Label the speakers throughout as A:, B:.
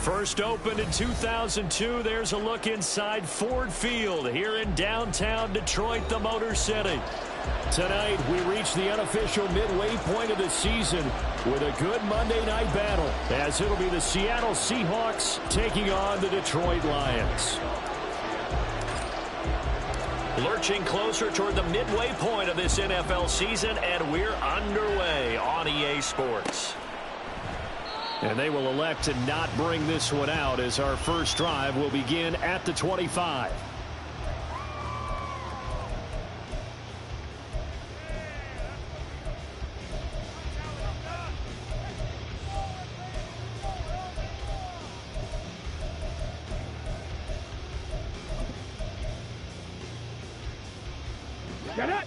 A: First opened in 2002, there's a look inside Ford Field here in downtown Detroit, the Motor City. Tonight, we reach the unofficial midway point of the season with a good Monday night battle, as it'll be the Seattle Seahawks taking on the Detroit Lions. Lurching closer toward the midway point of this NFL season, and we're underway on EA Sports. And they will elect to not bring this one out, as our first drive will begin at the 25.
B: Get it!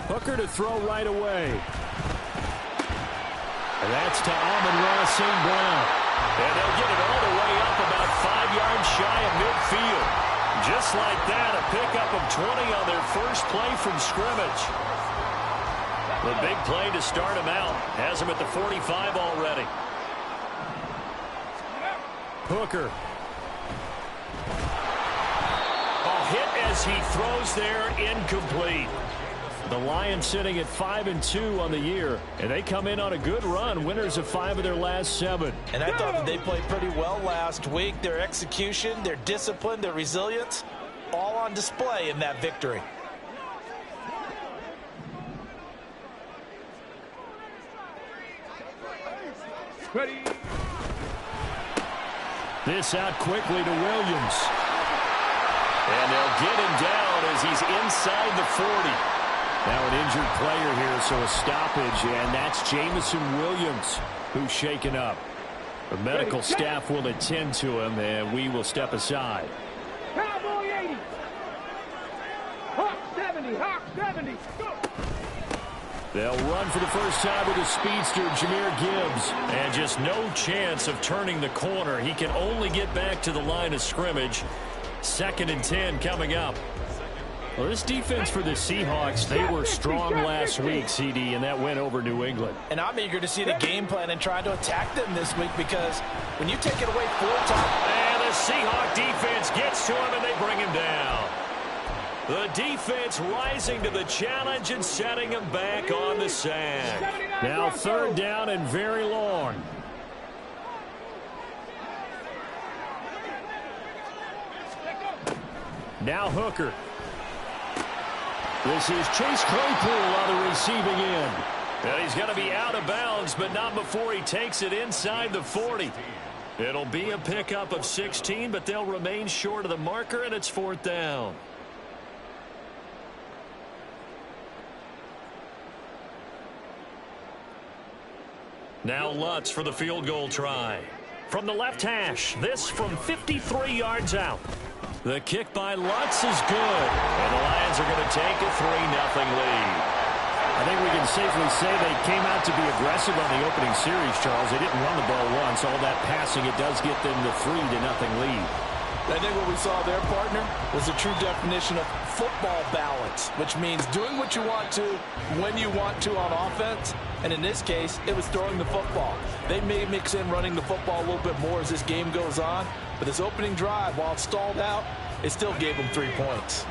A: Hooker to throw right away. And that's to Amon-Ra St. Brown. And they'll get it all the way up about 5 yards shy of midfield. Just like that, a pickup of 20 on their first play from scrimmage. The big play to start him out. Has him at the 45 already. Hooker. Hit as he throws there, incomplete. The Lions sitting at 5-2 on the year, and they come in on a good run, winners of 5 of their last 7.
C: And I thought that they played pretty well last week. Their execution, their discipline, their resilience, all on display in that victory.
B: Ready.
A: This out quickly to Williams. And they'll get him down as he's inside the 40. Now an injured player here, so a stoppage, and that's Jameson Williams who's shaken up. The medical staff will attend to him, and we will step aside.
B: Cowboy 80. Hawk 70. Hawk 70. Go.
A: They'll run for the first time with the speedster, Jahmyr Gibbs. And just no chance of turning the corner. He can only get back to the line of scrimmage. 2nd and 10 coming up. Well, this defense for the Seahawks, they were strong last week, CD, and that went over New England.
C: And I'm eager to see the game plan and try to attack them this week, because when you take it away 4 times.
A: And the Seahawk defense gets to him, and they bring him down. The defense rising to the challenge and setting him back on the sack. Now 3rd down and very long. Now Hooker. This is Chase Claypool on the receiving end. And he's going to be out of bounds, but not before he takes it inside the 40. It'll be a pickup of 16, but they'll remain short of the marker, and it's 4th down. Now Lutz for the field goal try. From the left hash, this from 53 yards out. The kick by Lutz is good, and the Lions are going to take a 3-0 lead. I think we can safely say they came out to be aggressive on the opening series, Charles. They didn't run the ball once. All that passing, it does get them the 3-0 lead.
C: I think what we saw there, partner, was a true definition of football balance, which means doing what you want to, when you want to on offense. And in this case, it was throwing the football. They may mix in running the football a little bit more as this game goes on. But this opening drive, while it stalled out, it still gave them 3 points.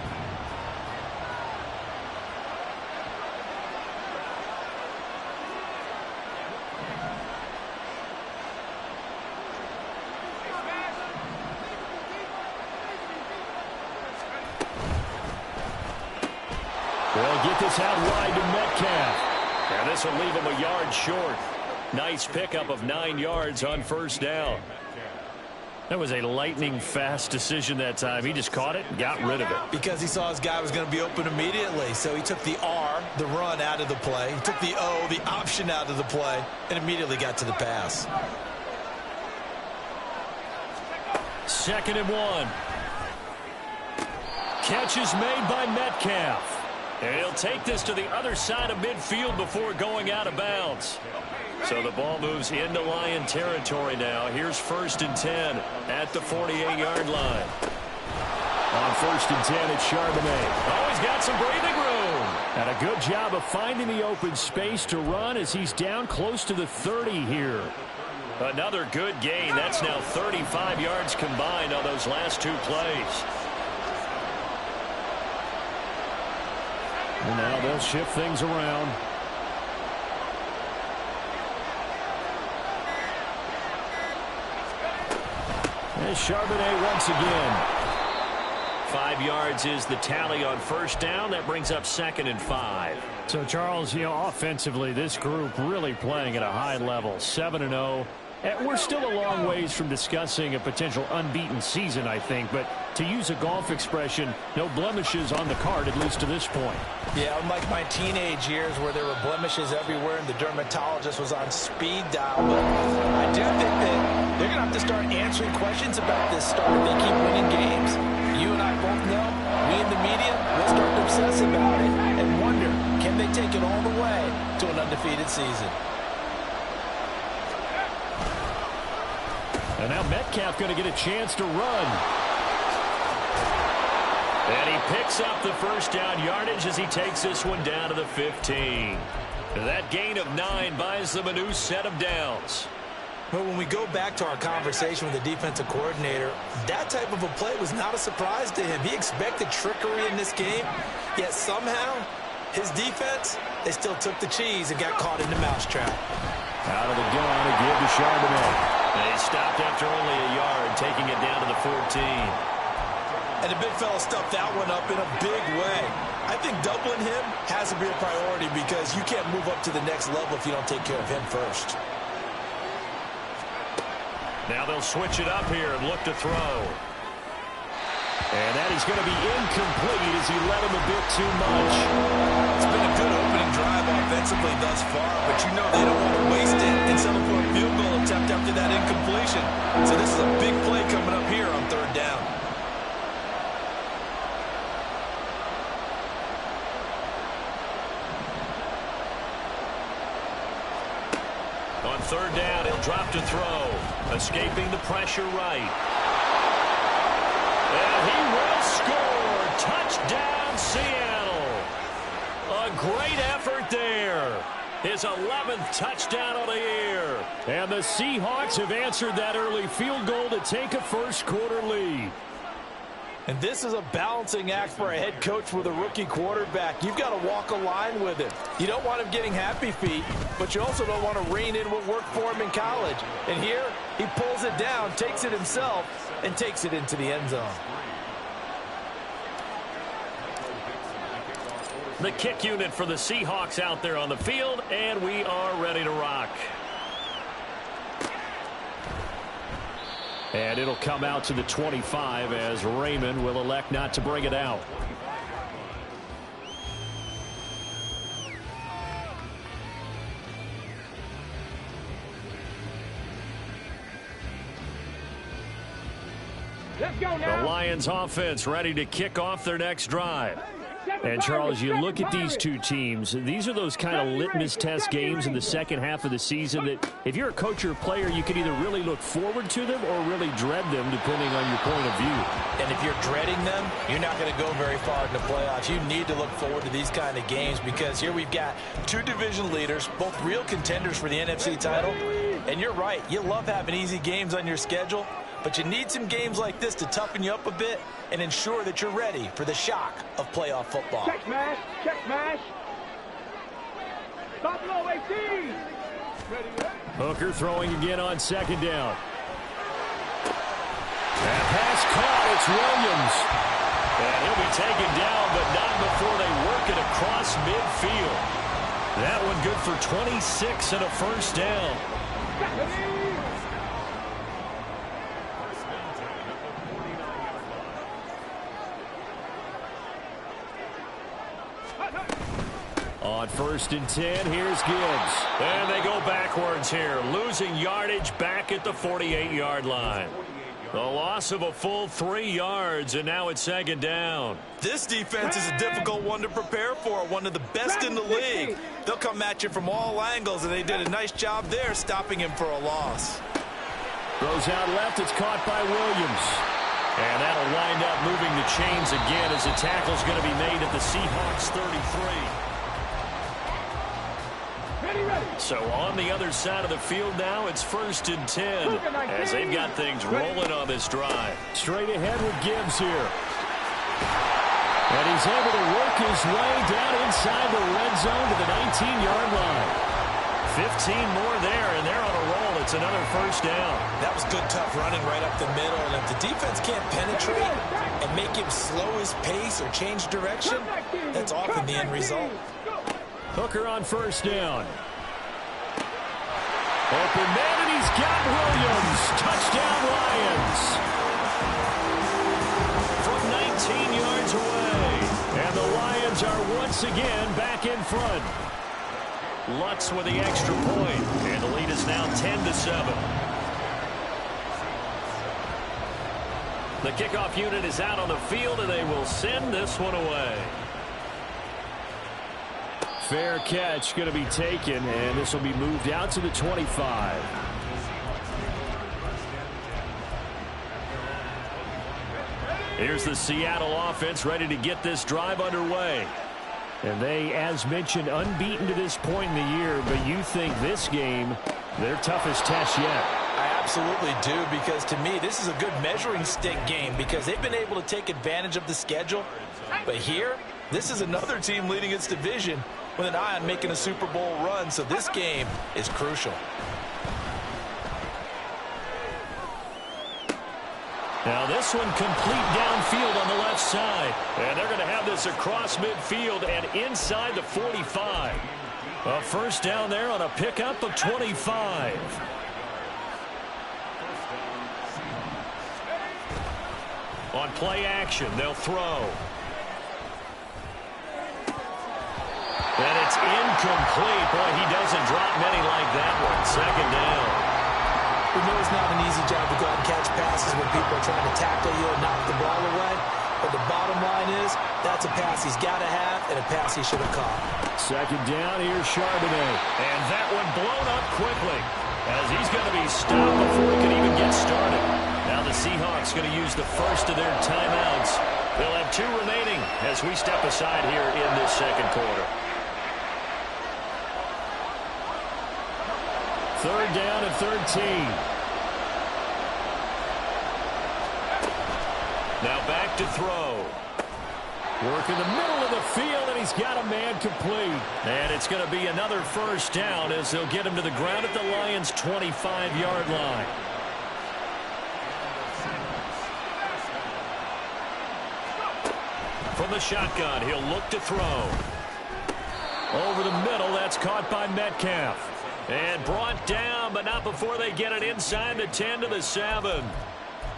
A: They'll get this out wide to Metcalf. And this will leave him a yard short. Nice pickup of 9 yards on 1st down. That was a lightning-fast decision that time. He just caught it and got rid of it.
C: Because he saw his guy was going to be open immediately. So he took the R, the run, out of the play. He took the O, the option, out of the play, and immediately got to the pass.
A: 2nd and 1. Catch is made by Metcalf. And he'll take this to the other side of midfield before going out of bounds. So the ball moves into Lion territory now. Here's 1st and 10 at the 48-yard line. On 1st and 10, it's Charbonnet. Oh, he's got some breathing room. And a good job of finding the open space to run as he's down close to the 30 here. Another good gain. That's now 35 yards combined on those last two plays. And now they'll shift things around. And Charbonnet once again. 5 yards is the tally on first down. That brings up 2nd and 5. So, Charles, offensively, this group really playing at a high level. 7-0. We're still a long ways from discussing a potential unbeaten season, I think. But to use a golf expression, no blemishes on the card, at least to this point.
C: Yeah, unlike my teenage years where there were blemishes everywhere and the dermatologist was on speed dial. But I do think that they're going to have to start answering questions about this start if they keep winning games. You and I both know, we in the media, we'll start to obsess about it and wonder, can they take it all the way to an undefeated season?
A: And now Metcalf going to get a chance to run. And he picks up the first down yardage as he takes this one down to the 15. That gain of 9 buys them a new set of downs.
C: But when we go back to our conversation with the defensive coordinator, that type of a play was not a surprise to him. He expected trickery in this game, yet somehow his defense, they still took the cheese and got caught in the mousetrap.
A: Out of the gun to give to Charbonnet. They stopped after only a yard, taking it down to the 14.
C: And the big fella stuffed that one up in a big way. I think doubling him has to be a priority because you can't move up to the next level if you don't take care of him first.
A: Now they'll switch it up here and look to throw. And that is going to be incomplete as he led him a bit too much.
C: It's been a good opening drive offensively thus far, but you know they don't want to waste it and settle for a field goal attempt after that incompletion. So this is a big play coming up here on 3rd down.
A: On 3rd down, he'll drop to throw. Escaping the pressure right. And he will score. Touchdown, Seattle. A great effort there. His 11th touchdown of the year. And the Seahawks have answered that early field goal to take a first-quarter lead.
C: And this is a balancing act for a head coach with a rookie quarterback. You've got to walk a line with him. You don't want him getting happy feet, but you also don't want to rein in what worked for him in college. And here, he pulls it down, takes it himself, and takes it into the end zone.
A: The kick unit for the Seahawks out there on the field, and we are ready to rock. And it'll come out to the 25 as Raymond will elect not to bring it out.
B: Let's go now.
A: The Lions offense ready to kick off their next drive. And, Charles, you look at these two teams, these are those kind of litmus test games in the second half of the season that if you're a coach or a player, you can either really look forward to them or really dread them, depending on your point of view.
C: And if you're dreading them, you're not going to go very far in the playoffs. You need to look forward to these kind of games because here we've got two division leaders, both real contenders for the NFC title. And you're right, you love having easy games on your schedule, but you need some games like this to toughen you up a bit and ensure that you're ready for the shock of playoff football.
B: Check smash, check smash. Stop low, 18. Ready,
A: Hooker throwing again on 2nd down. That pass caught, it's Williams. And he'll be taken down, but not before they work it across midfield. That one good for 26 and a first down. On 1st and 10, here's Gibbs. And they go backwards here, losing yardage back at the 48-yard line. The loss of a full 3 yards, and now it's 2nd down.
C: This defense is a difficult one to prepare for, one of the best in the league. They'll come at you from all angles, and they did a nice job there stopping him for a loss.
A: Throws out left, it's caught by Williams. And that'll wind up moving the chains again as the tackle's going to be made at the Seahawks 33. So on the other side of the field now, it's 1st and 10 as they've got things rolling on this drive.
D: Straight ahead with Gibbs here. And he's able to work his way down inside the red zone to the 19-yard line.
A: 15 more there, and they're on a roll. It's another 1st down.
C: That was good, tough running right up the middle. And if the defense can't penetrate and make him slow his pace or change direction, that's often the end result.
D: Hooker on 1st down. Open man, and he's got Williams. Touchdown, Lions.
A: From 19 yards away.
D: And the Lions are once again back in front.
A: Lutz with the extra point, and the lead is now 10-7. The kickoff unit is out on the field, and they will send this one away.
D: Fair catch going to be taken, and this will be moved out to the 25.
A: Here's the Seattle offense ready to get this drive underway.
D: And they, as mentioned, unbeaten to this point in the year, but you think this game, their toughest test yet.
C: I absolutely do, because to me, this is a good measuring stick game because they've been able to take advantage of the schedule. But here, this is another team leading its division with an eye on making a Super Bowl run, so this game is crucial.
A: Now this one complete downfield on the left side. And they're going to have this across midfield and inside the 45. A 1st down there on a pickup of 25. On play action, they'll throw. And it's incomplete. Boy, he doesn't drop many like that one. 2nd down.
C: We know it's not an easy job to go out and catch passes when people are trying to tackle you and knock the ball away. But the bottom line is, that's a pass he's got to have and a pass he should have caught.
D: 2nd down, here's Charbonnet.
A: And that one blown up quickly as he's going to be stopped before he can even get started. Now the Seahawks going to use the first of their timeouts. They'll have 2 remaining as we step aside here in this 2nd quarter.
D: 3rd down and 13.
A: Now back to throw.
D: Work in the middle of the field, and he's got a man complete.
A: And it's going to be another 1st down as they'll get him to the ground at the Lions' 25-yard line. From the shotgun, he'll look to throw. Over the middle, that's caught by Metcalf. And brought down, but not before they get it inside the 10 to the 7.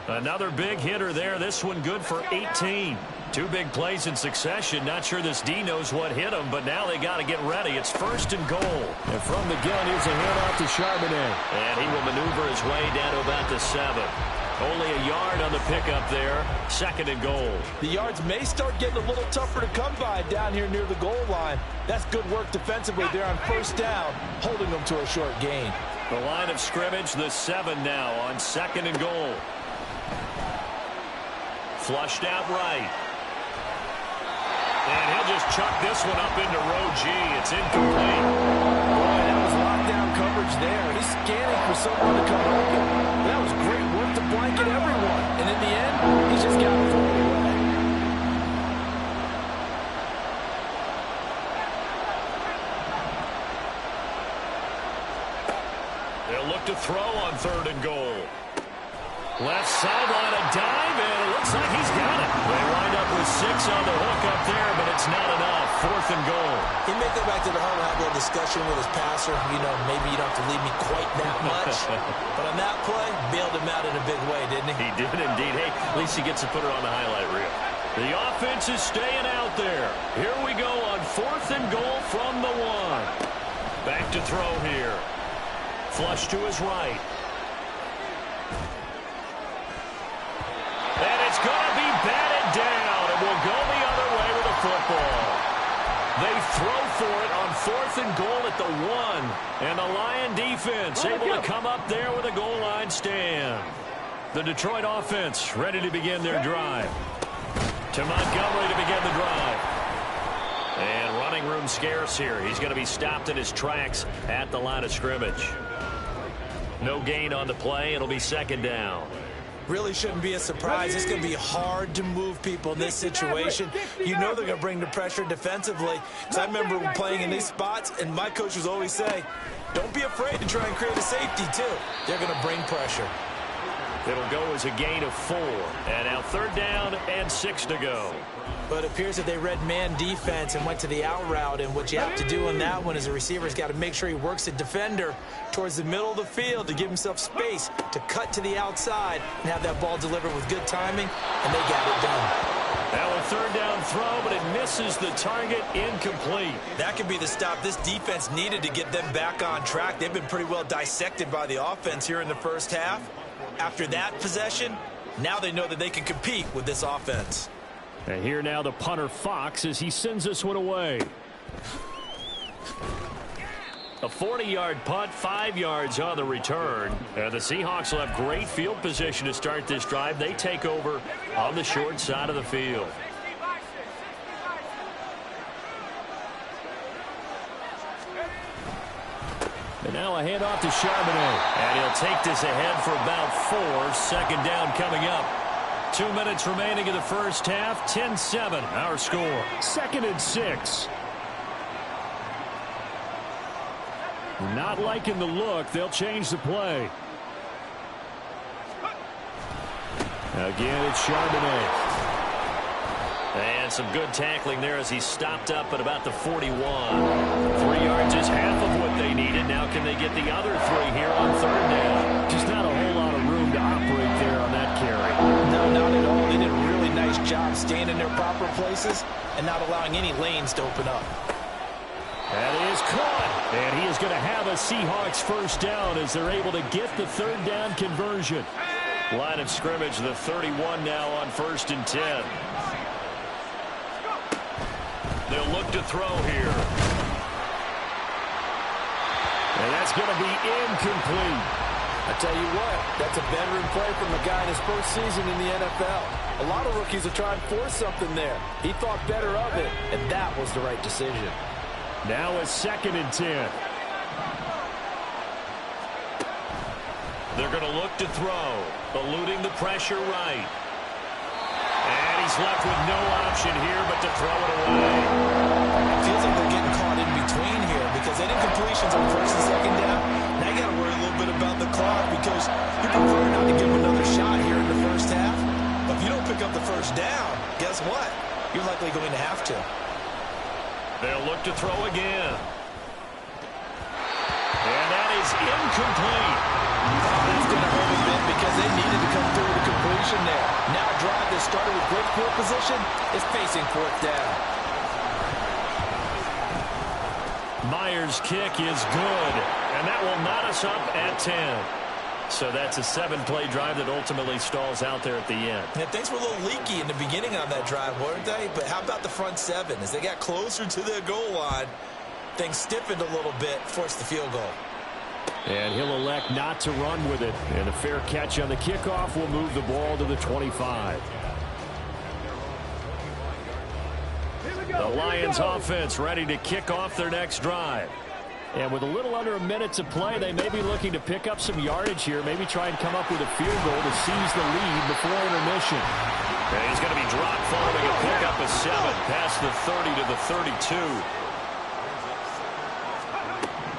A: Another big hitter there. This one good for 18. 2 big plays in succession. Not sure this D knows what hit him, but now they got to get ready. It's 1st and goal.
D: And from the gun, here's a handoff to Charbonnet.
A: And he will maneuver his way down to about the 7. Only a yard on the pickup there. 2nd and goal.
C: The yards may start getting a little tougher to come by down here near the goal line. That's good work defensively there on 1st down, holding them to a short gain.
A: The line of scrimmage, the 7 now on 2nd and goal. Flushed out right. And he'll just chuck this one up into row G. It's incomplete.
C: Boy, that was lockdown coverage there. He's scanning for someone to come open. That was great work to blanket everyone. And in the end, he's just got to throw it away.
A: They'll look to throw on 3rd and goal. Left sideline, a dive, and it looks like he's got it. They wind up with 6 on the hook up there, but it's not enough. 4th and goal.
C: He may go back to the huddle and have a little discussion with his passer. You know, maybe you don't have to leave me quite that much. But on that play, bailed him out in a big way, didn't he?
A: He did indeed. Hey, at least he gets to put it on the highlight reel. The offense is staying out there. Here we go on 4th and goal from the 1. Back to throw here. Flush to his right. And it's going to be batted down, and will go the other way with the football. They throw for it on 4th and goal at the 1. And the Lion defense able to come up there with a goal line stand. The Detroit offense ready to begin their drive. To Montgomery to begin the drive. And running room scarce here. He's going to be stopped in his tracks at the line of scrimmage. No gain on the play. It'll be second down.
C: Really shouldn't be a surprise. It's going to be hard to move people in this situation. You know they're going to bring the pressure defensively. Because I remember playing in these spots, and my coach was always say, don't be afraid to try and create a safety, too. They're going to bring pressure.
A: It'll go as a gain of 4. And now third down and 6 to go.
C: But it appears that they read man defense and went to the out route. And what you have to do on that one is a receiver's got to make sure he works the defender towards the middle of the field to give himself space to cut to the outside and have that ball delivered with good timing, and they got it done.
A: Now a third down throw, but it misses the target, incomplete.
C: That could be the stop this defense needed to get them back on track. They've been pretty well dissected by the offense here in the first half. After that possession, now they know that they can compete with this offense.
D: And here now the punter Fox as he sends this one away.
A: A 40-yard punt, 5 yards on the return. And the Seahawks will have great field position to start this drive. They take over on the short side of the field.
D: And now a handoff to Charbonnet.
A: And he'll take this ahead for about 4. Second down coming up. 2 minutes remaining in the first half. 10-7, our score.
D: 2nd and 6. Not liking the look. They'll change the play. Again, it's Charbonnet.
A: And some good tackling there as he stopped up at about the 41. 3 yards is half of what they needed. Now can they get the other 3 here on third down?
D: Just not a whole lot of room to operate there on that carry.
C: No, not at all. They did a really nice job staying in their proper places and not allowing any lanes to open up.
D: That is caught. And he is going to have a Seahawks first down as they're able to get the third down conversion.
A: Line of scrimmage, the 31 now on 1st and 10. They'll look to throw here.
D: And that's going to be incomplete.
C: I tell you what, that's a veteran play from a guy in his first season in the NFL. A lot of rookies will try and force something there. He thought better of it, and that was the right decision.
D: Now a 2nd and 10.
A: They're going to look to throw, eluding the pressure right. And he's left with no option here but to throw it away.
C: It feels like they're getting caught in between here because any completions on 1st and 2nd down, now you got to worry a little bit about the clock because you prefer not to give them another shot here in the first half. But if you don't pick up the first down, guess what? You're likely going to have to.
A: They'll look to throw again. And that is incomplete.
C: That's going to hurt a bit because they needed to come through with a completion there. Now a drive that started with great field position is facing 4th down.
A: Myers' kick is good. And that will knot us up at 10. So that's a 7-play drive that ultimately stalls out there at the end.
C: Yeah, things were a little leaky in the beginning on that drive, weren't they? But how about the front 7? As they got closer to the goal line, things stiffened a little bit, forced the field goal.
D: And he'll elect not to run with it. And a fair catch on the kickoff will move the ball to the 25.
A: The Lions offense ready to kick off their next drive.
D: And with a little under a minute to play, they may be looking to pick up some yardage here, maybe try and come up with a field goal to seize the lead before intermission.
A: And he's going to be dropped following a pickup of 7 past the 30 to the 32.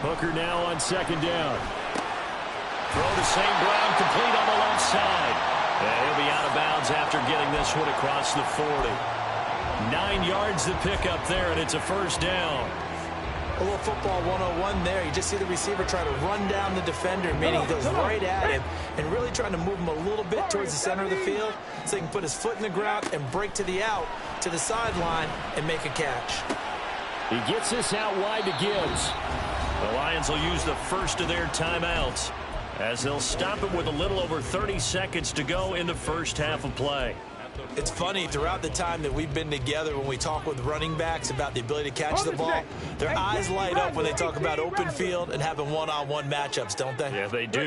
D: Hooker now on 2nd down.
A: Throw to St. Brown, complete on the left side. And he'll be out of bounds after getting this one across the 40. 9 yards the pickup there, and it's a first down.
C: A little football 101 there. You just see the receiver try to run down the defender, meaning he goes right at him and really trying to move him a little bit towards the center of the field so he can put his foot in the ground and break to the out, to the sideline, and make a catch.
D: He gets this out wide to Gibbs.
A: The Lions will use the first of their timeouts as they'll stop it with a little over 30 seconds to go in the first half of play.
C: It's funny, throughout the time that we've been together, when we talk with running backs about the ability to catch the ball, their eyes light up when they talk about open field and having one-on-one matchups, don't they?
A: Yeah, they do.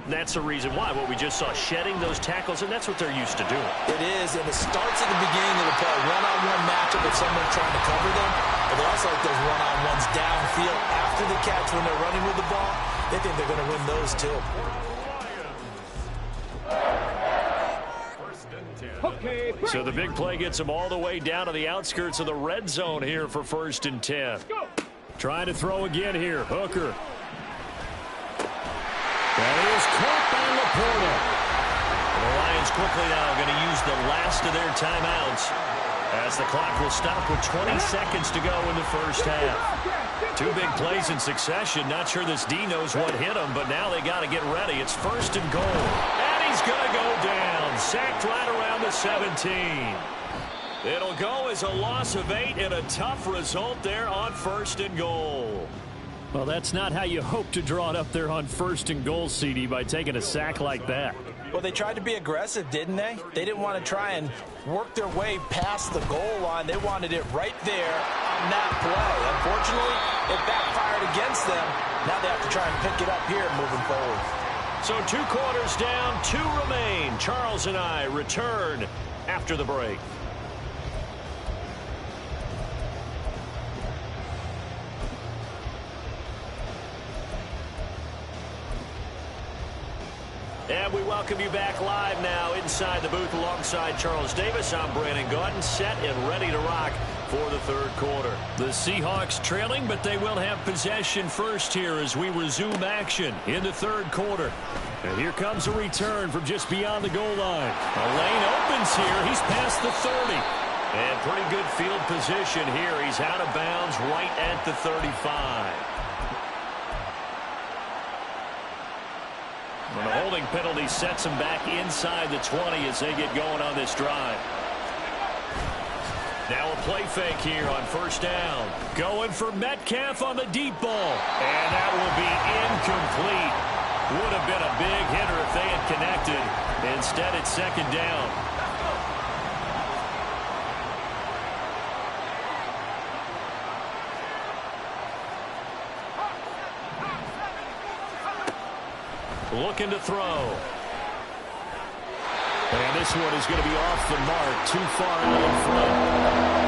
A: That's the reason why. What we just saw, shedding those tackles, and that's what they're used to doing.
C: It is, and it starts at the beginning of the play. One-on-one matchup if someone's trying to cover them, but they also like those one-on-ones downfield after the catch when they're running with the ball. They think they're going to win those too.
A: So the big play gets them all the way down to the outskirts of the red zone here for 1st and 10.
D: Trying to throw again here. Hooker. That is caught by Laporta.
A: The Lions quickly now going to use the last of their timeouts as the clock will stop with 20 seconds to go in the first half. 2 big plays in succession. Not sure this D knows what hit him, but now they got to get ready. It's 1st and goal. And he's going to go down. Sacked right around the 17. It'll go as a loss of 8 and a tough result there on 1st and goal.
D: Well, that's not how you hope to draw it up there on 1st and goal, CD, by taking a sack like that.
C: Well, they tried to be aggressive, didn't they? They didn't want to try and work their way past the goal line. They wanted it right there on that play. Unfortunately, it backfired against them. Now they have to try and pick it up here moving forward.
A: So 2 quarters down, 2 remain. Charles and I return after the break. And we welcome you back live now inside the booth alongside Charles Davis. I'm Brandon Gaudin, set and ready to rock for the 3rd quarter. The Seahawks trailing, but they will have possession first here as we resume action in the 3rd quarter. And here comes a return from just beyond the goal line. A lane opens here. He's past the 30. And pretty good field position here. He's out of bounds right at the 35. And the holding penalty sets him back inside the 20 as they get going on this drive. Now a play fake here on 1st down. Going for Metcalf on the deep ball. And that will be incomplete. Would have been a big hitter if they had connected. Instead, it's 2nd down. Looking to throw. And this one is going to be off the mark, too far out in front.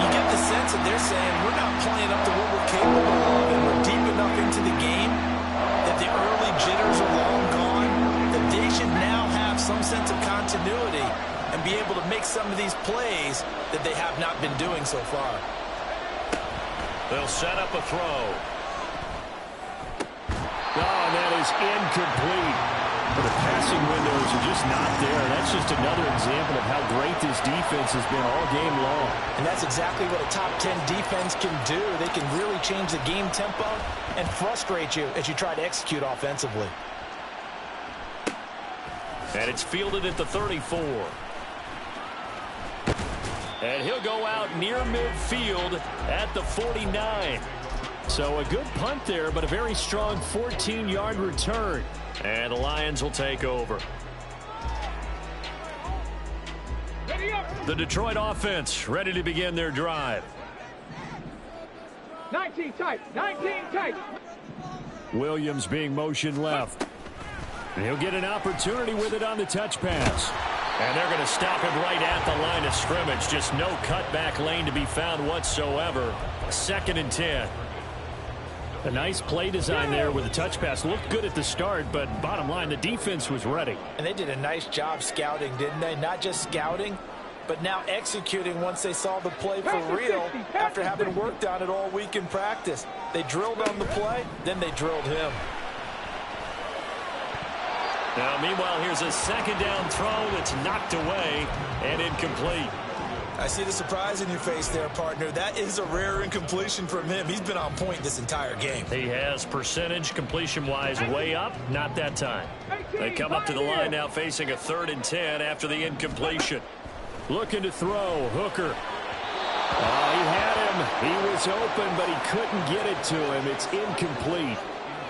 C: You get the sense that they're saying we're not playing up to what we're capable of, and we're deep enough into the game that the early jitters are long gone, that they should now have some sense of continuity and be able to make some of these plays that they have not been doing so far.
A: They'll set up a throw.
D: Oh, and that is incomplete. But the passing windows are just not there. That's just another example of how great this defense has been all game long.
C: And that's exactly what a top 10 defense can do. They can really change the game tempo and frustrate you as you try to execute offensively.
A: And it's fielded at the 34. And he'll go out near midfield at the 49.
D: So a good punt there, but a very strong 14-yard return.
A: And the Lions will take over. The Detroit offense ready to begin their drive.
B: 19 tight, 19 tight.
D: Williams being motioned left. And he'll get an opportunity with it on the touch pass.
A: And they're going to stop him right at the line of scrimmage. Just no cutback lane to be found whatsoever. 2nd and 10.
D: A nice play design there with the touch pass. Looked good at the start, but bottom line, the defense was ready.
C: And they did a nice job scouting, didn't they? Not just scouting, but now executing once they saw the play for real after having worked on it all week in practice. They drilled on the play, then they drilled him.
A: Now, meanwhile, here's a 2nd down throw that's knocked away and incomplete.
C: I see the surprise in your face there, partner. That is a rare incompletion from him. He's been on point this entire game.
A: He has percentage completion-wise way up. Not that time. They come up to the line now facing a 3rd and 10 after the incompletion.
D: Looking to throw. Hooker. Oh, he had him. He was open, but he couldn't get it to him. It's incomplete.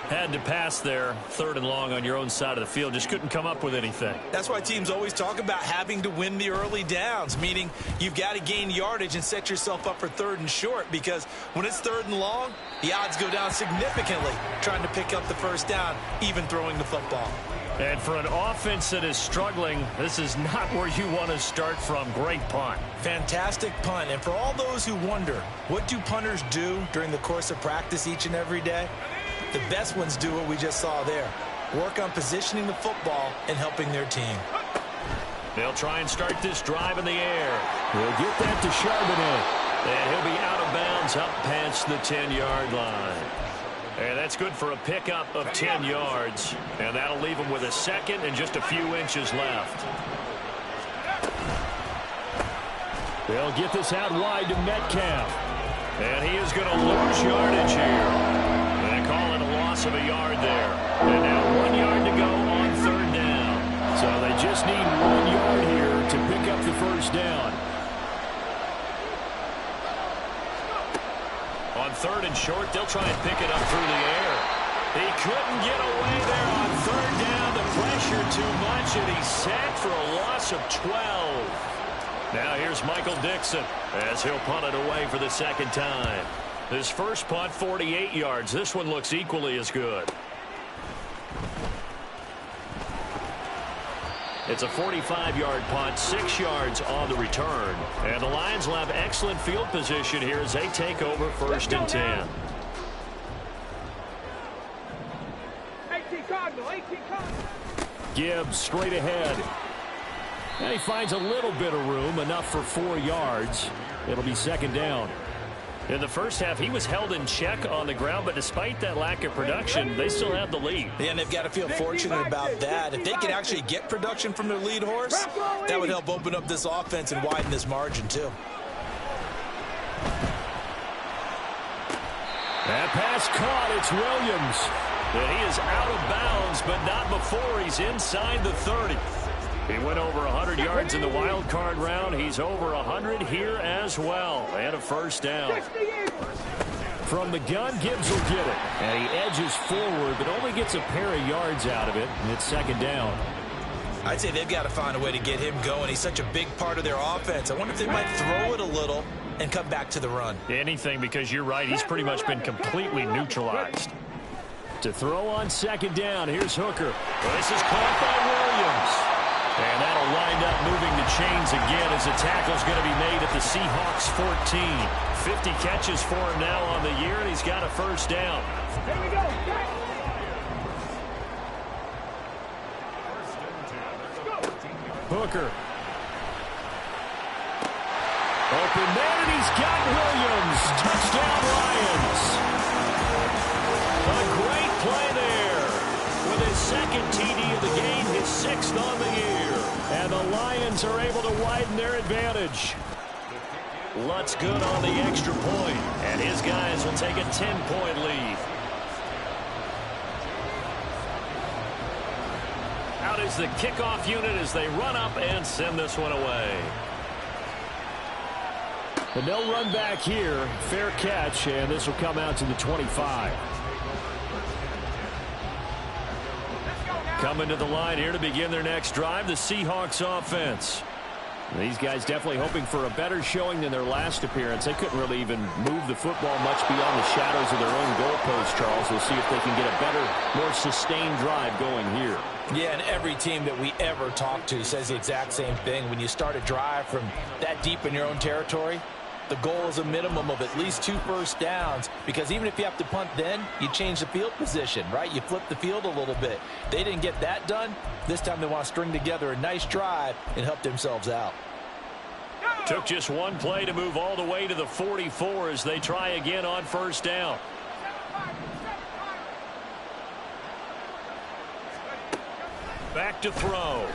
A: Had to pass there, 3rd and long on your own side of the field. Just couldn't come up with anything.
C: That's why teams always talk about having to win the early downs, meaning you've got to gain yardage and set yourself up for 3rd and short, because when it's 3rd and long, the odds go down significantly trying to pick up the first down, even throwing the football.
A: And for an offense that is struggling, this is not where you want to start from. Great punt.
C: Fantastic punt. And for all those who wonder, what do punters do during the course of practice each and every day? The best ones do what we just saw there. Work on positioning the football and helping their team.
A: They'll try and start this drive in the air.
D: He'll get that to Charbonnet.
A: And he'll be out of bounds up past the 10-yard line. And that's good for a pickup of 10 yards. And that'll leave him with a second and just a few inches left.
D: They'll get this out wide to Metcalf.
A: And he is going to lose yardage here. They call it a loss of a yard there. And now 1 yard to go on 3rd down.
D: So they just need 1 yard here to pick up the first down.
A: On 3rd and short, they'll try and pick it up through the air. He couldn't get away there on 3rd down. The pressure too much, and he's sacked for a loss of 12. Now here's Michael Dixon as he'll punt it away for the second time. His first punt, 48 yards. This one looks equally as good. It's a 45-yard punt, 6 yards on the return. And the Lions will have excellent field position here as they take over 1st and 10.
B: 18 Cardinal, 18 Cardinal.
D: Gibbs straight ahead. And he finds a little bit of room, enough for 4 yards. It'll be 2nd down.
A: In the first half, he was held in check on the ground, but despite that lack of production, they still have the lead.
C: Yeah, and they've got to feel fortunate about that. If they can actually get production from their lead horse, that would help open up this offense and widen this margin, too.
D: That pass caught. It's Williams.
A: And he is out of bounds, but not before he's inside the 30. He went over 100 yards in the wild card round. He's over 100 here as well. And a first down.
D: From the gun, Gibbs will get it. And he edges forward, but only gets a pair of yards out of it. And it's 2nd down.
C: I'd say they've got to find a way to get him going. He's such a big part of their offense. I wonder if they might throw it a little and come back to the run.
A: Anything, because you're right. He's pretty much been completely neutralized.
D: To throw on 2nd down, here's Hooker.
A: This is caught by Williams. And that'll wind up moving the chains again as the tackle's going to be made at the Seahawks 14. 50 catches for him now on the year, and he's got a first down.
B: Here we go.
D: Hooker. Open man, and he's got Williams. Touchdown, Lions.
A: A great play there. With his 2nd TD of the game, his 6th on the year.
D: And the Lions are able to widen their advantage.
A: Lutz good on the extra point, and his guys will take a 10-point lead. Out is the kickoff unit as they run up and send this one away.
D: And they'll run back here. Fair catch, and this will come out to the 25.
A: Coming to the line here to begin their next drive, the Seahawks offense.
D: These guys definitely hoping for a better showing than their last appearance. They couldn't really even move the football much beyond the shadows of their own goalpost, Charles. We'll see if they can get a better, more sustained drive going here.
C: Yeah, and every team that we ever talk to says the exact same thing. When you start a drive from that deep in your own territory, the goal is a minimum of at least 2 first downs, because even if you have to punt then, you change the field position, right? You flip the field a little bit. They didn't get that done. This time they want to string together a nice drive and help themselves out.
A: Took just one play to move all the way to the 44 as they try again on first down. Back to throw.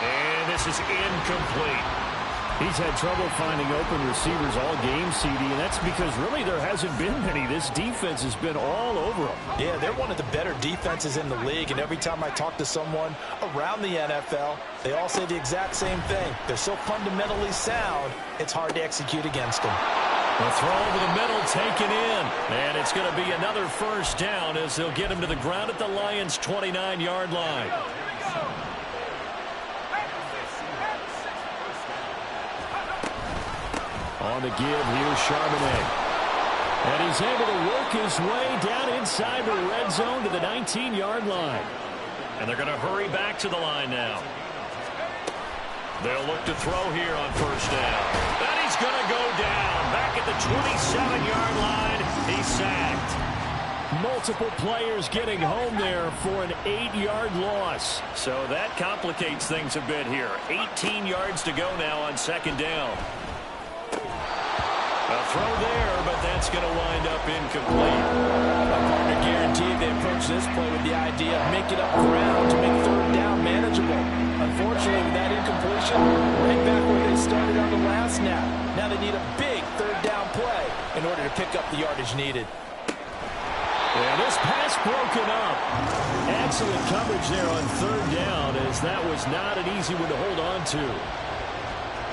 A: And this is incomplete.
D: He's had trouble finding open receivers all game, CD, and that's because really there hasn't been many. This defense has been all over them.
C: Yeah, they're one of the better defenses in the league, and every time I talk to someone around the NFL, they all say the exact same thing. They're so fundamentally sound, it's hard to execute against them.
A: The throw over the middle taken in. And it's going to be another first down as they'll get him to the ground at the Lions' 29-yard line. On the give, here's Charbonnet. And he's able to work his way down inside the red zone to the 19-yard line. And they're going to hurry back to the line now. They'll look to throw here on first down. And he's going to go down. Back at the 27-yard line. He's sacked. Multiple players getting home there for an 8-yard loss. So that complicates things a bit here. 18 yards to go now on second down. A throw there, but that's going to wind up incomplete.
C: My partner guaranteed they approach this play with the idea of making up ground to make third down manageable. Unfortunately, with that incompletion, right back where they started on the last snap. Now they need a big third down play in order to pick up the yardage needed.
A: And this pass broken up. Excellent coverage there on third down, as that was not an easy one to hold on to.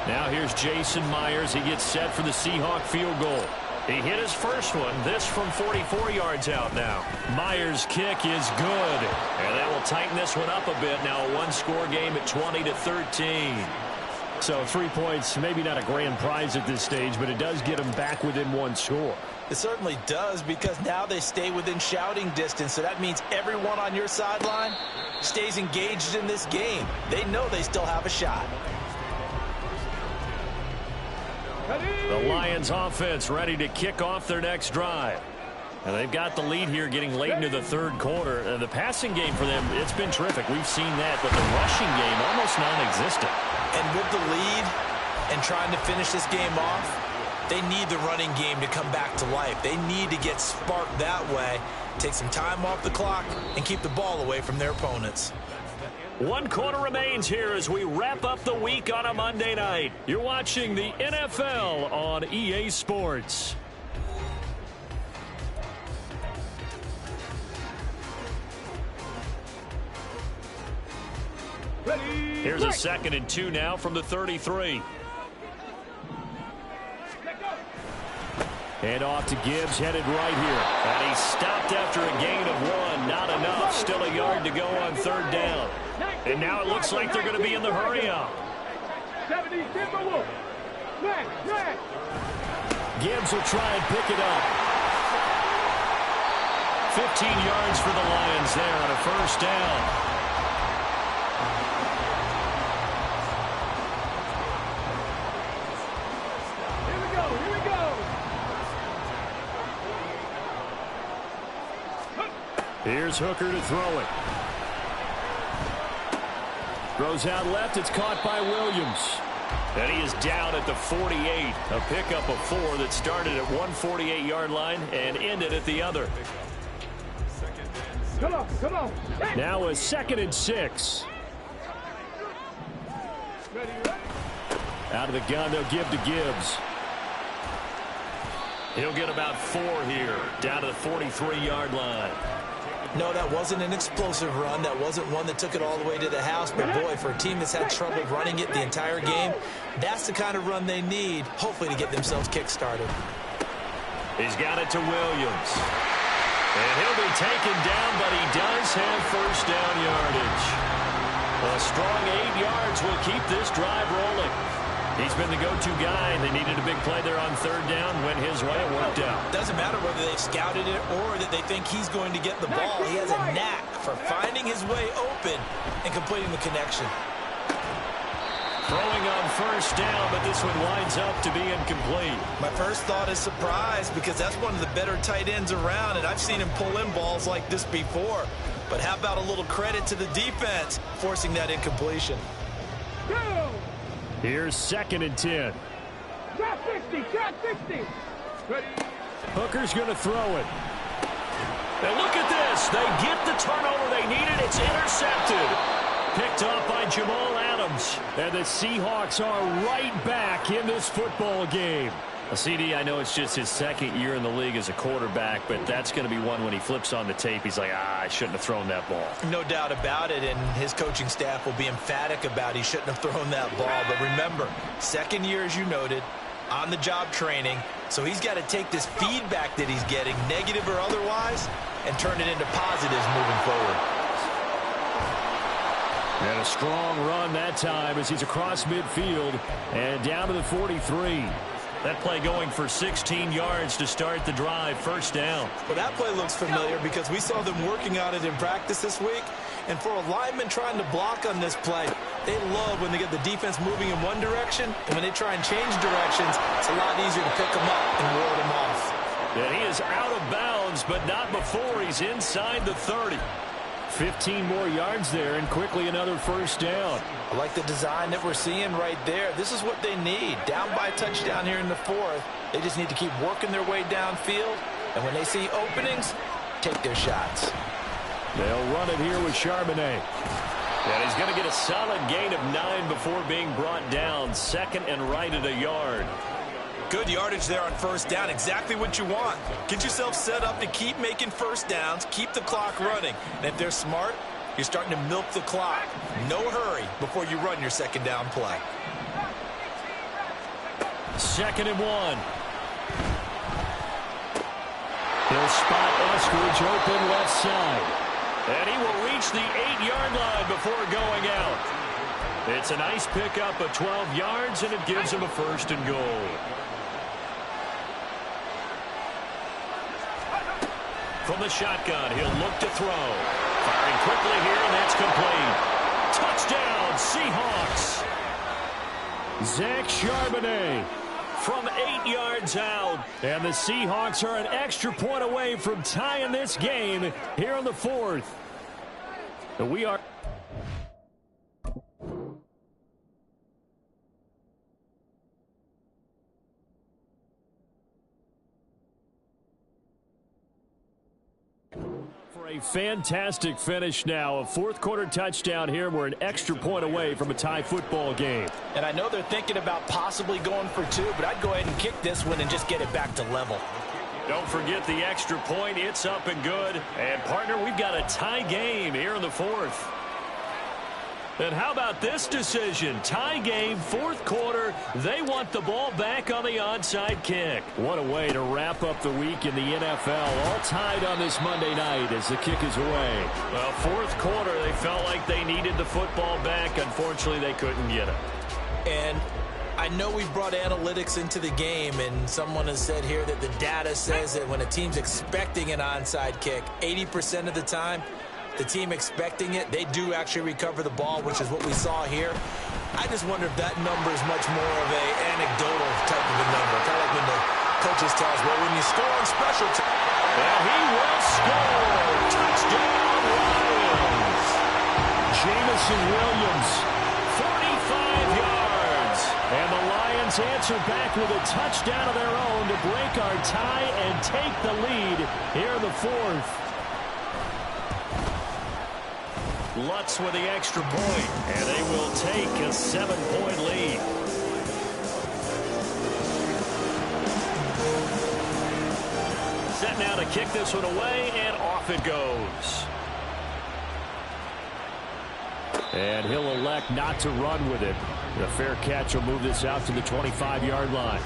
A: Now here's Jason Myers. He gets set for the Seahawk field goal. He hit his first one. This from 44 yards out now. Myers' kick is good. And that will tighten this one up a bit. Now a one-score game at 20-13. So 3 points, maybe not a grand prize at this stage, but it does get them back within one score.
C: It certainly does, because now they stay within shouting distance. So that means everyone on your sideline stays engaged in this game. They know they still have a shot.
A: The Lions offense ready to kick off their next drive. And they've got the lead here getting late into the third quarter. The passing game for them, it's been terrific. We've seen that, but the rushing game almost non-existent.
C: And with the lead and trying to finish this game off, they need the running game to come back to life. They need to get sparked that way, take some time off the clock, and keep the ball away from their opponents.
A: 1 quarter remains here as we wrap up the week on a Monday night. You're watching the NFL on EA Sports. Here's a 2nd and 2 now from the 33. And off to Gibbs, headed right here. And he stopped after a gain of 1. Not enough. Still a yard to go on third down. And now it looks like they're going to be in the hurry-up. Gibbs will try and pick it up. 15 yards for the Lions there on a first down. Here's Hooker to throw it. Throws out left. It's caught by Williams. And he is down at the 48. A pickup of 4 that started at one 48-yard line and ended at the other.
B: Come on.
A: Now a 2nd and 6. Out of the gun, they'll give to Gibbs. He'll get about 4 here, down to the 43-yard line.
C: No, that wasn't an explosive run. That wasn't one that took it all the way to the house. But, boy, for a team that's had trouble running it the entire game, that's the kind of run they need, hopefully, to get themselves kick-started.
A: He's got it to Williams. And he'll be taken down, but he does have first down yardage. A strong 8 yards will keep this drive rolling. He's been the go-to guy. They needed a big play there on third down. Went his way. It worked out.
C: Doesn't matter whether they've scouted it or that they think he's going to get the ball. He has a knack for finding his way open and completing the connection.
A: Throwing on first down, but this one winds up to be incomplete.
C: My first thought is surprise, because that's one of the better tight ends around, and I've seen him pull in balls like this before. But how about a little credit to the defense forcing that incompletion?
A: Here's 2nd and 10.
B: Drop 60.
A: Hooker's going to throw it. And look at this. They get the turnover they needed. It's intercepted. Picked off by Jamal Adams. And the Seahawks are right back in this football game. CD, I know it's just his 2nd year in the league as a quarterback, but that's going to be one when he flips on the tape. He's like, I shouldn't have thrown that ball.
C: No doubt about it, and his coaching staff will be emphatic about he shouldn't have thrown that ball. But remember, 2nd year, as you noted, on-the-job training, so he's got to take this feedback that he's getting, negative or otherwise, and turn it into positives moving forward.
D: And a strong run that time as he's across midfield and down to the 43.
A: That play going for 16 yards to start the drive, first down.
C: Well, that play looks familiar because we saw them working on it in practice this week. And for a lineman trying to block on this play, they love when they get the defense moving in one direction. And when they try and change directions, it's a lot easier to pick them up and ward them off.
A: And he is out of bounds, but not before he's inside the 30.
D: 15 more yards there and quickly another first down.
C: I like the design that we're seeing right there. This is what they need. Down by a touchdown here in the fourth. They just need to keep working their way downfield. And when they see openings, take their shots.
D: They'll run it here with Charbonnet.
A: And he's going to get a solid gain of 9 before being brought down. Second and right at a yard.
C: Good yardage there on first down. Exactly what you want. Get yourself set up to keep making first downs. Keep the clock running. And if they're smart, you're starting to milk the clock. No hurry before you run your second down play.
A: Second and 1.
D: He'll spot Eskridge open left side.
A: And he will reach the 8-yard line before going out. It's a nice pickup of 12 yards, and it gives him a first and goal. From the shotgun, he'll look to throw. Firing quickly here, and that's complete. Touchdown, Seahawks.
D: Zach Charbonnet
A: from 8 yards out.
D: And the Seahawks are an extra point away from tying this game here in the fourth. And we are... A fantastic finish now. A fourth quarter touchdown here. We're an extra point away from a tie football game.
C: And I know they're thinking about possibly going for 2, but I'd go ahead and kick this one and just get it back to level.
A: Don't forget the extra point. It's up and good. And, partner, we've got a tie game here in the fourth. And how about this decision? Tie game, fourth quarter. They want the ball back on the onside kick.
D: What a way to wrap up the week in the NFL. All tied on this Monday night as the kick is away.
A: Well, fourth quarter, they felt like they needed the football back. Unfortunately, they couldn't get it.
C: And I know we brought analytics into the game, and someone has said here that the data says that when a team's expecting an onside kick, 80% of the time, the team expecting it, they do actually recover the ball, which is what we saw here. I just wonder if that number is much more of an anecdotal type of a number. Kind of like when the coaches tell us, well, when you score on special teams.
A: Well, he will score. Touchdown, Lions.
D: Jamison Williams.
A: 45 yards.
D: And the Lions answer back with a touchdown of their own to break our tie and take the lead here in the fourth.
A: Lutz with the extra point, and they will take a 7-point lead. Set now to kick this one away, and off it goes.
D: And he'll elect not to run with it. The fair catch will move this out to the 25-yard line.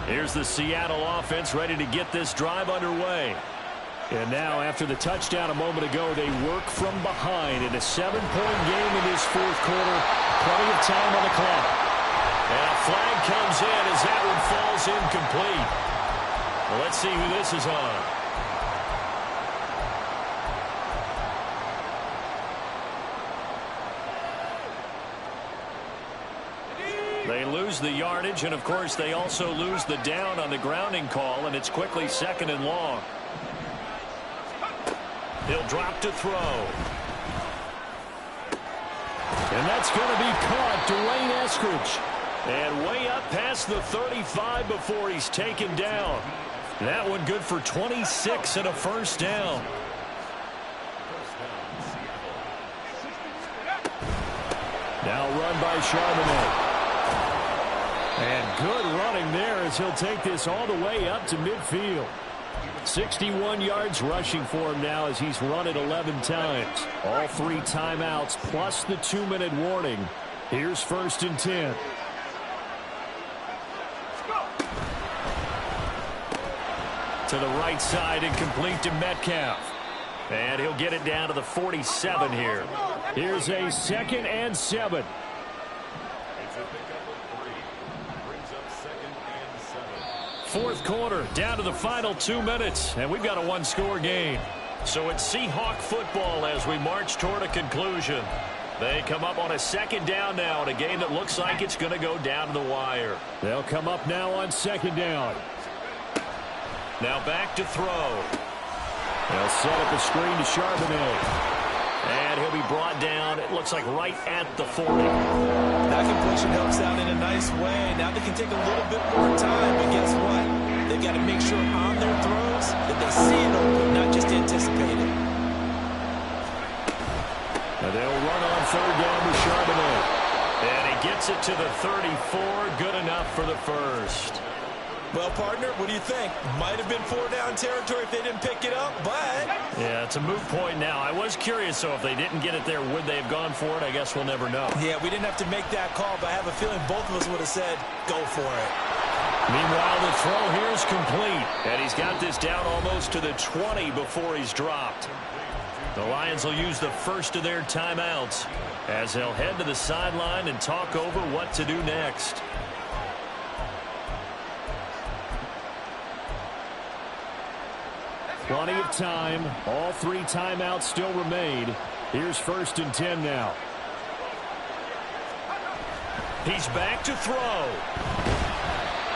A: Here's the Seattle offense ready to get this drive underway.
D: And now, after the touchdown a moment ago, they work from behind in a 7-point game in this fourth quarter. Plenty of time on the clock.
A: And a flag comes in as that one falls incomplete. Well, let's see who this is on. They lose the yardage, and, of course, they also lose the down on the grounding call, and it's quickly second and long. He'll drop to throw.
D: And that's going to be caught. Dwayne Eskridge.
A: And way up past the 35 before he's taken down. That one good for 26 and a first down.
D: Now run by Charbonnet. And good running there as he'll take this all the way up to midfield. 61 yards rushing for him now as he's run it 11 times. All 3 timeouts plus the 2-minute warning. Here's 1st and 10.
A: To the right side and complete to Metcalf. And he'll get it down to the 47 here.
D: Here's a 2nd and 7.
A: Fourth quarter, down to the final 2 minutes, and we've got a one-score game. So it's Seahawk football as we march toward a conclusion. They come up on a 2nd down now in a game that looks like it's going to go down to the wire.
D: They'll come up now on 2nd down.
A: Now back to throw.
D: They'll set up a screen to Charbonnet.
A: And he'll be brought down, it looks like right at the 40.
C: That completion helps out in a nice way. Now they can take a little bit more time, but guess what? They've got to make sure on their throws that they see it open, not just anticipate it.
D: And they'll run on 3rd down with Charbonnet.
A: And he gets it to the 34, good enough for the first.
C: Well, partner, what do you think? Might have been 4-down territory if they didn't pick it up, but...
A: Yeah, it's a moot point now. I was curious, so if they didn't get it there, would they have gone for it? I guess we'll never know.
C: Yeah, we didn't have to make that call, but I have a feeling both of us would have said, go for it.
A: Meanwhile, the throw here is complete. And he's got this down almost to the 20 before he's dropped. The Lions will use the first of their timeouts as they'll head to the sideline and talk over what to do next.
D: Plenty of time. All 3 timeouts still remain. Here's 1st and 10 now.
A: He's back to throw.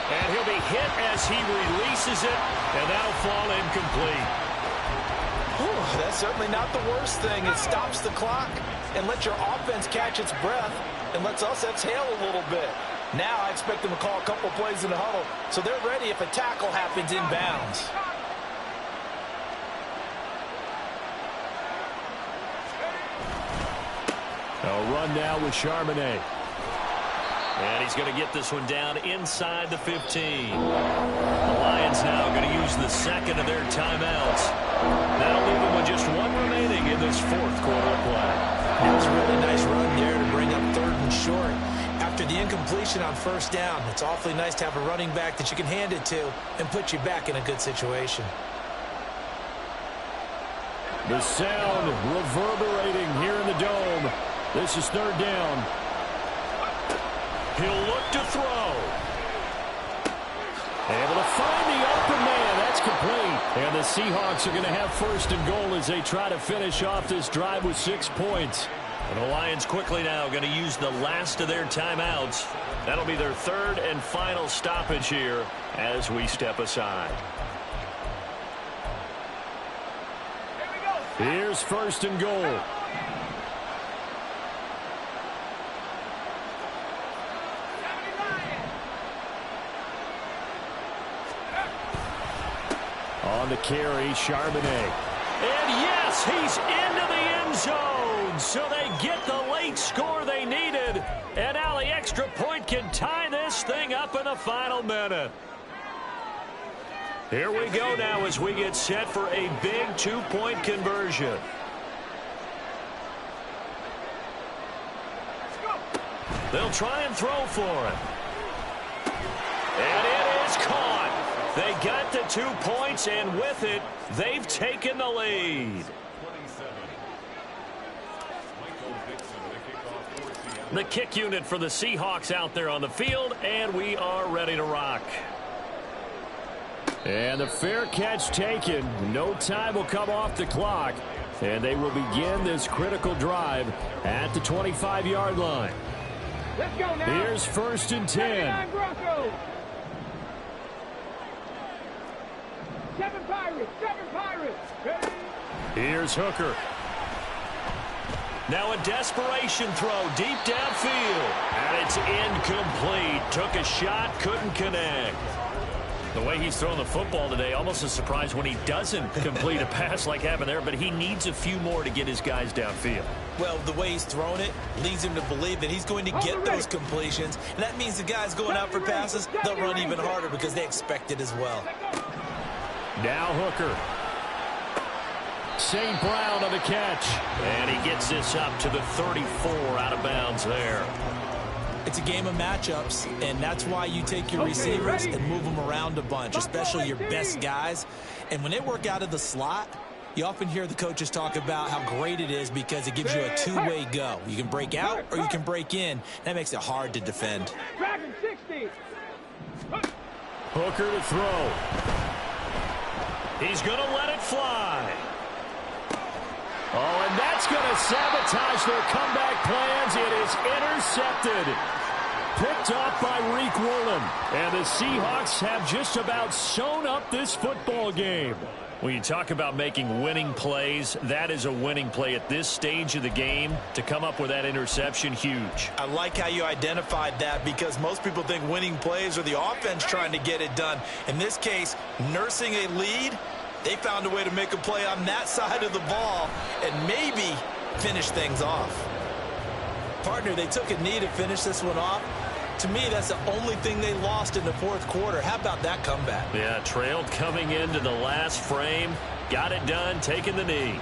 A: And he'll be hit as he releases it, and that'll fall incomplete.
C: Whew, that's certainly not the worst thing. It stops the clock and lets your offense catch its breath and lets us exhale a little bit. Now I expect them to call a couple plays in the huddle so they're ready if a tackle happens inbounds.
D: A run now with Charbonnet.
A: And he's going to get this one down inside the 15. The Lions now going to use the 2nd of their timeouts. That'll leave them with just 1 remaining in this 4th quarter of play.
C: That was a really nice run there to bring up 3rd and short. After the incompletion on 1st down, it's awfully nice to have a running back that you can hand it to and put you back in a good situation.
D: The sound reverberating here in the dome. This is 3rd down.
A: He'll look to throw.
D: Able to find the open man. That's complete. And the Seahawks are going to have 1st and goal as they try to finish off this drive with 6 points.
A: And the Lions quickly now going to use the last of their timeouts. That'll be their 3rd and final stoppage here as we step aside.
D: Here's 1st and goal. On the carry, Charbonnet.
A: And yes, he's into the end zone. So they get the late score they needed. And now the extra point can tie this thing up in the final minute. Here we go now as we get set for a big 2-point conversion. They'll try and throw for it. And it is caught. They got the 2 points, and with it, they've taken the lead. The kick unit for the Seahawks out there on the field, and we are ready to rock.
D: And the fair catch taken. No time will come off the clock. And they will begin this critical drive at the 25-yard line.
B: Let's go now.
D: Here's 1st and 10.
B: Broncos. 7 Pirates. 7 Pirates. Ready?
D: Here's Hooker.
A: Now a desperation throw deep downfield. And it's incomplete. Took a shot, couldn't connect. The way he's throwing the football today, almost a surprise when he doesn't complete a pass like happened there, but he needs a few more to get his guys downfield.
C: Well, the way he's thrown it leads him to believe that he's going to get those completions. And that means the guys going out for passes, they'll run even harder because they expect it as well.
D: Now Hooker. St. Brown on the catch.
A: And he gets this up to the 34 out of bounds there.
C: It's a game of matchups, and that's why you take your receivers and move them around a bunch, especially your best guys. And when they work out of the slot, you often hear the coaches talk about how great it is because it gives you a two-way go. You can break out or you can break in. That makes it hard to defend.
B: Dragon 60.
A: Hooker to throw. He's going to let it fly. Oh, and that's going to sabotage their comeback plans. It is intercepted. Picked off by Reek Woolen. And the Seahawks have just about sewn up this football game. When you talk about making winning plays, that is a winning play at this stage of the game. To come up with that interception, huge.
C: I like how you identified that because most people think winning plays are the offense trying to get it done. In this case, nursing a lead, they found a way to make a play on that side of the ball and maybe finish things off. Partner, they took a knee to finish this one off. To me, that's the only thing they lost in the fourth quarter. How about that comeback?
A: Yeah, trailed coming into the last frame. Got it done, taking the knee.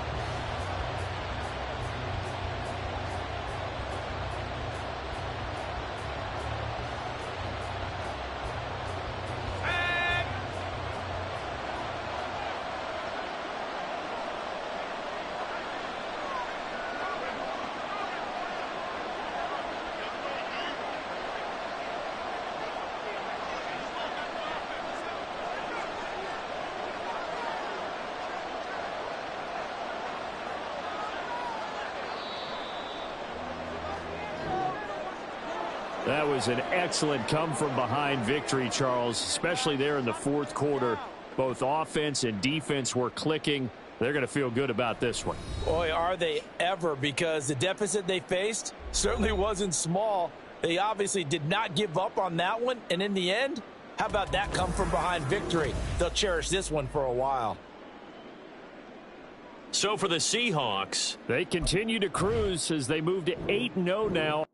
D: That was an excellent come-from-behind victory, Charles, especially there in the fourth quarter. Both offense and defense were clicking. They're going to feel good about this one.
C: Boy, are they ever, because the deficit they faced certainly wasn't small. They obviously did not give up on that one, and in the end, how about that come-from-behind victory? They'll cherish this one for a while.
A: So for the Seahawks,
D: they continue to cruise as they move to 8-0 now.